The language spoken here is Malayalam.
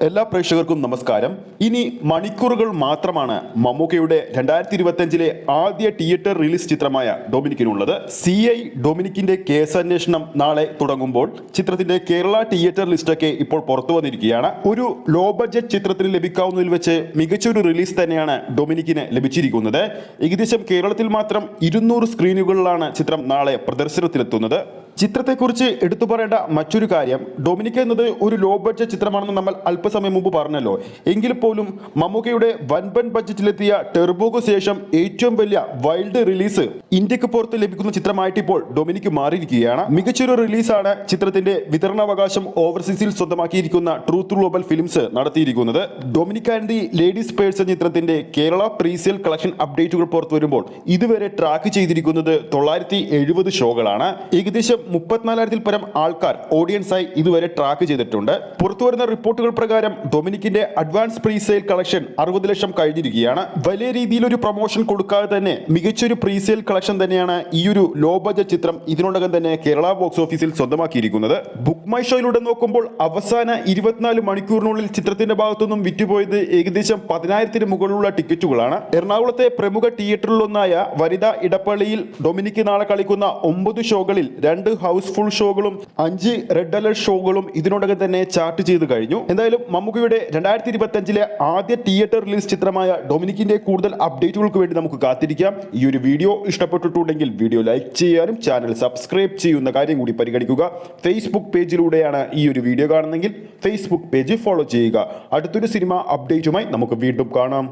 എല്ലാ പ്രേക്ഷകർക്കും നമസ്കാരം. ഇനി മണിക്കൂറുകൾ മാത്രമാണ് മമ്മൂക്കയുടെ 2025 ആദ്യ തിയേറ്റർ റിലീസ് ചിത്രമായ ഡൊമിനിക്കിനുള്ളത്. CI ഡൊമിനിക്കിന്റെ കേസന്വേഷണം നാളെ തുടങ്ങുമ്പോൾ ചിത്രത്തിന്റെ കേരള തിയേറ്റർ ലിസ്റ്റൊക്കെ ഇപ്പോൾ പുറത്തു വന്നിരിക്കുകയാണ്. ഒരു ലോ ബഡ്ജറ്റ് ചിത്രത്തിന് ലഭിക്കാവുന്നതിൽ വെച്ച് മികച്ചൊരു റിലീസ് തന്നെയാണ് ഡൊമിനിക്കിന് ലഭിച്ചിരിക്കുന്നത്. ഏകദേശം കേരളത്തിൽ മാത്രം 200 സ്ക്രീനുകളിലാണ് ചിത്രം നാളെ പ്രദർശനത്തിലെത്തുന്നത്. ചിത്രത്തെക്കുറിച്ച് എടുത്തു പറയേണ്ട മറ്റൊരു കാര്യം, ഡൊമിനിക് എന്നത് ഒരു ലോ ബഡ്ജറ്റ് ചിത്രമാണെന്ന് നമ്മൾ അല്പസമയം മുമ്പ് പറഞ്ഞല്ലോ. എങ്കിൽ പോലും മമ്മൂക്കയുടെ വൻപൻ ബഡ്ജറ്റിലെത്തിയ ടെർബോക്ക് ശേഷം ഏറ്റവും വലിയ വൈൽഡ് റിലീസ് ഇന്ത്യക്ക് പുറത്ത് ലഭിക്കുന്ന ചിത്രമായിട്ട് ഇപ്പോൾ ഡൊമിനിക് മാറിയിരിക്കുകയാണ്. മികച്ചൊരു റിലീസാണ് ചിത്രത്തിന്റെ വിതരണാവകാശം ഓവർസീസിൽ സ്വന്തമാക്കിയിരിക്കുന്ന ട്രൂത്ത് ഗ്ലോബൽ ഫിലിംസ് നടത്തിയിരിക്കുന്നത്. Dominic and the ladies person ചിത്രത്തിന്റെ കേരള പ്രീസെയിൽ കളക്ഷൻ അപ്ഡേറ്റുകൾ പുറത്തു വരുമ്പോൾ ഇതുവരെ ട്രാക്ക് ചെയ്തിരിക്കുന്നത് 970 ഷോകളാണ്. ഏകദേശം 34,000-ൽ പരം ആൾക്കാർ ഓഡിയൻസായി ഇതുവരെ ട്രാക്ക് ചെയ്തിട്ടുണ്ട്. പുറത്തുവരുന്ന റിപ്പോർട്ടുകൾ പ്രകാരം ഡൊമിനിക്കിന്റെ അഡ്വാൻസ് പ്രീസെയിൽ കളക്ഷൻ 60 ലക്ഷം കഴിഞ്ഞിരിക്കുകയാണ്. വലിയ രീതിയിലൊരു പ്രൊമോഷൻ കൊടുക്കാതെ തന്നെ മികച്ചൊരു പ്രീസെയിൽ കളക്ഷൻ തന്നെയാണ് ഈ ഒരു ലോ ബഡ്ജറ്റ് ചിത്രം ഇതിനോടകം തന്നെ കേരള ബോക്സ് ഓഫീസിൽ സ്വന്തമാക്കിയിരിക്കുന്നത്. ബുക്ക് മൈ ഷോയിലൂടെ നോക്കുമ്പോൾ അവസാന 24 മണിക്കൂറിനുള്ളിൽ ചിത്രത്തിന്റെ ഭാഗത്തുനിന്നും വിറ്റുപോയത് ഏകദേശം 10,000-ന് മുകളിലുള്ള ടിക്കറ്റുകളാണ്. എറണാകുളത്തെ പ്രമുഖ തിയേറ്ററിലൊന്നായ വനിതാ ഇടപ്പള്ളിയിൽ ഡൊമിനിക് നാളെ കളിക്കുന്ന 9 ഷോകളിൽ 2 ഹൗസ്ഫുൾ ഷോകളും 5 റെഡ് അലർട്ട് ഷോകളും ഇതിനോടകം തന്നെ ചാർട്ട് ചെയ്ത് കഴിഞ്ഞു. എന്തായാലും മമ്മൂക്കയുടെ 2025 ആദ്യ തിയേറ്റർ റിലീസ് ചിത്രമായ ഡൊമിനിക്കിന്റെ കൂടുതൽ അപ്ഡേറ്റുകൾക്ക് വേണ്ടി നമുക്ക് കാത്തിരിക്കാം. ഈ ഒരു വീഡിയോ ഇഷ്ടപ്പെട്ടിട്ടുണ്ടെങ്കിൽ വീഡിയോ ലൈക്ക് ചെയ്യാനും ചാനൽ സബ്സ്ക്രൈബ് ചെയ്യുന്ന കാര്യം കൂടി പരിഗണിക്കുക. ഫേസ്ബുക്ക് പേജിലൂടെയാണ് ഈ ഒരു വീഡിയോ കാണുന്നതെങ്കിൽ ഫേസ്ബുക്ക് പേജ് ഫോളോ ചെയ്യുക. അടുത്തൊരു സിനിമ അപ്ഡേറ്റുമായി നമുക്ക് വീണ്ടും കാണാം.